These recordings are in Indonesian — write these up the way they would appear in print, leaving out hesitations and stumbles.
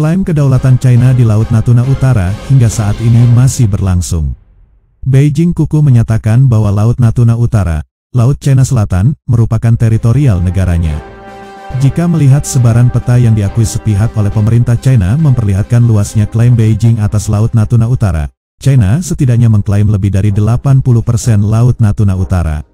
Klaim kedaulatan China di Laut Natuna Utara hingga saat ini masih berlangsung. Beijing kukuh menyatakan bahwa Laut Natuna Utara, Laut China Selatan, merupakan teritorial negaranya. Jika melihat sebaran peta yang diakui sepihak oleh pemerintah China memperlihatkan luasnya klaim Beijing atas Laut Natuna Utara, China setidaknya mengklaim lebih dari 80% Laut Natuna Utara.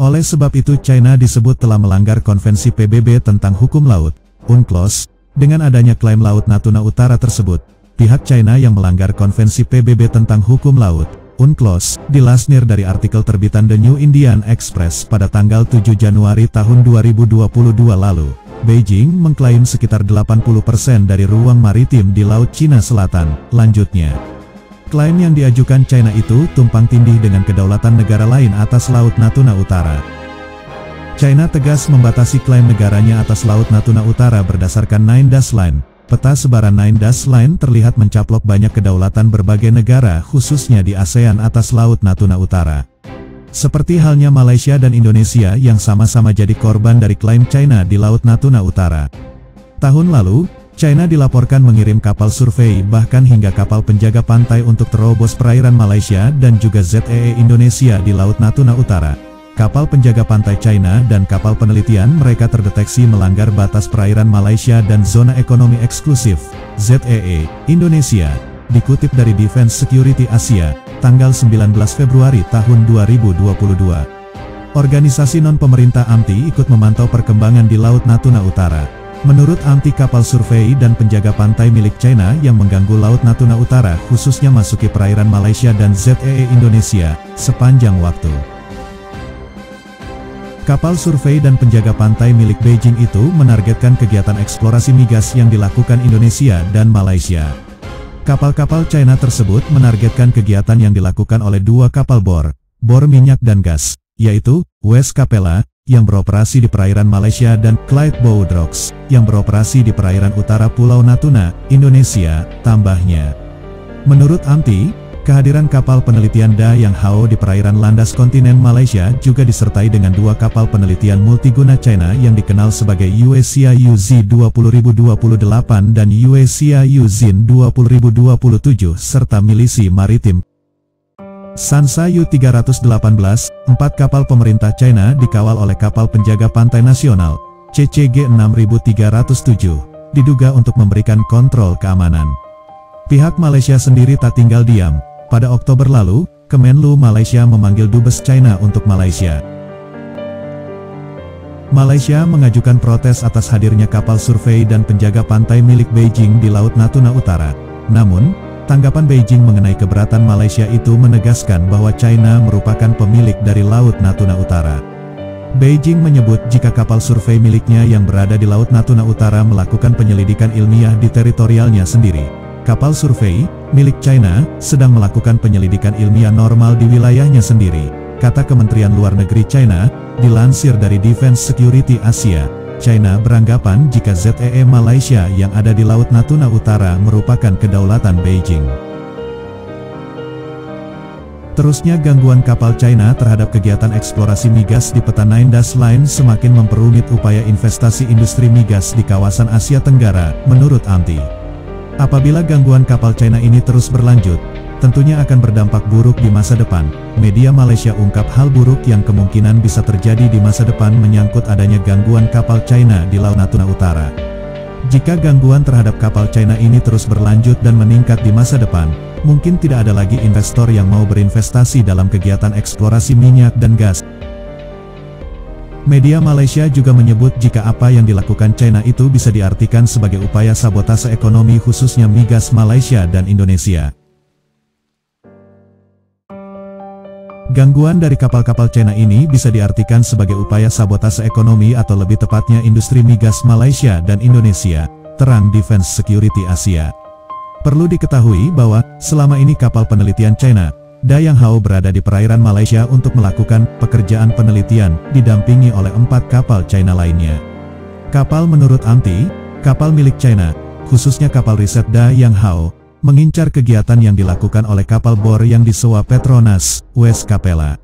Oleh sebab itu China disebut telah melanggar konvensi PBB tentang hukum laut, UNCLOS. Dengan adanya klaim Laut Natuna Utara tersebut, pihak China yang melanggar konvensi PBB tentang hukum laut, UNCLOS, dilansir dari artikel terbitan The New Indian Express pada tanggal 7 Januari tahun 2022 lalu. Beijing mengklaim sekitar 80% dari ruang maritim di Laut Cina Selatan. Lanjutnya, klaim yang diajukan China itu tumpang tindih dengan kedaulatan negara lain atas Laut Natuna Utara. China tegas membatasi klaim negaranya atas Laut Natuna Utara berdasarkan Nine Dash Line. Peta sebaran Nine Dash Line terlihat mencaplok banyak kedaulatan berbagai negara khususnya di ASEAN atas Laut Natuna Utara. Seperti halnya Malaysia dan Indonesia yang sama-sama jadi korban dari klaim China di Laut Natuna Utara. Tahun lalu, China dilaporkan mengirim kapal survei bahkan hingga kapal penjaga pantai untuk terobos perairan Malaysia dan juga ZEE Indonesia di Laut Natuna Utara. Kapal penjaga pantai China dan kapal penelitian mereka terdeteksi melanggar batas perairan Malaysia dan zona ekonomi eksklusif, ZEE, Indonesia, dikutip dari Defense Security Asia, tanggal 19 Februari tahun 2022. Organisasi non-pemerintah AMTI ikut memantau perkembangan di Laut Natuna Utara. Menurut AMTI kapal survei dan penjaga pantai milik China yang mengganggu Laut Natuna Utara khususnya masuki perairan Malaysia dan ZEE Indonesia, sepanjang waktu. Kapal survei dan penjaga pantai milik Beijing itu menargetkan kegiatan eksplorasi migas yang dilakukan Indonesia dan Malaysia. Kapal-kapal China tersebut menargetkan kegiatan yang dilakukan oleh dua kapal bor minyak dan gas, yaitu West Capella, yang beroperasi di perairan Malaysia dan Clyde Boudreaux, yang beroperasi di perairan utara Pulau Natuna, Indonesia, tambahnya. Menurut AMTI, kehadiran kapal penelitian Da Yang Hao di perairan landas kontinen Malaysia juga disertai dengan dua kapal penelitian multiguna China yang dikenal sebagai USIA UZ 20028 dan USIA Yuzin 20027 serta milisi maritim Sansa U-318, 4 kapal pemerintah China dikawal oleh kapal penjaga pantai nasional, CCG 6307, diduga untuk memberikan kontrol keamanan. Pihak Malaysia sendiri tak tinggal diam. Pada Oktober lalu, Kemenlu Malaysia memanggil Dubes China untuk Malaysia. Malaysia mengajukan protes atas hadirnya kapal survei dan penjaga pantai milik Beijing di Laut Natuna Utara. Namun, tanggapan Beijing mengenai keberatan Malaysia itu menegaskan bahwa China merupakan pemilik dari Laut Natuna Utara. Beijing menyebut jika kapal survei miliknya yang berada di Laut Natuna Utara melakukan penyelidikan ilmiah di teritorialnya sendiri. Kapal survei, milik China, sedang melakukan penyelidikan ilmiah normal di wilayahnya sendiri, kata Kementerian Luar Negeri China, dilansir dari Defense Security Asia. China beranggapan jika ZEE Malaysia yang ada di Laut Natuna Utara merupakan kedaulatan Beijing. Terusnya gangguan kapal China terhadap kegiatan eksplorasi migas di peta Nine Dash Line semakin memperumit upaya investasi industri migas di kawasan Asia Tenggara, menurut AMTI. Apabila gangguan kapal China ini terus berlanjut, tentunya akan berdampak buruk di masa depan. Media Malaysia ungkap hal buruk yang kemungkinan bisa terjadi di masa depan menyangkut adanya gangguan kapal China di Laut Natuna Utara. Jika gangguan terhadap kapal China ini terus berlanjut dan meningkat di masa depan, mungkin tidak ada lagi investor yang mau berinvestasi dalam kegiatan eksplorasi minyak dan gas. Media Malaysia juga menyebut jika apa yang dilakukan China itu bisa diartikan sebagai upaya sabotase ekonomi khususnya migas Malaysia dan Indonesia. Gangguan dari kapal-kapal China ini bisa diartikan sebagai upaya sabotase ekonomi atau lebih tepatnya industri migas Malaysia dan Indonesia, terang Defense Security Asia. Perlu diketahui bahwa, selama ini kapal penelitian China, Da Yang Hao berada di perairan Malaysia untuk melakukan pekerjaan penelitian, didampingi oleh 4 kapal China lainnya. Kapal menurut AMTI, kapal milik China, khususnya kapal riset Da Yang Hao, mengincar kegiatan yang dilakukan oleh kapal bor yang disewa Petronas, West Capella.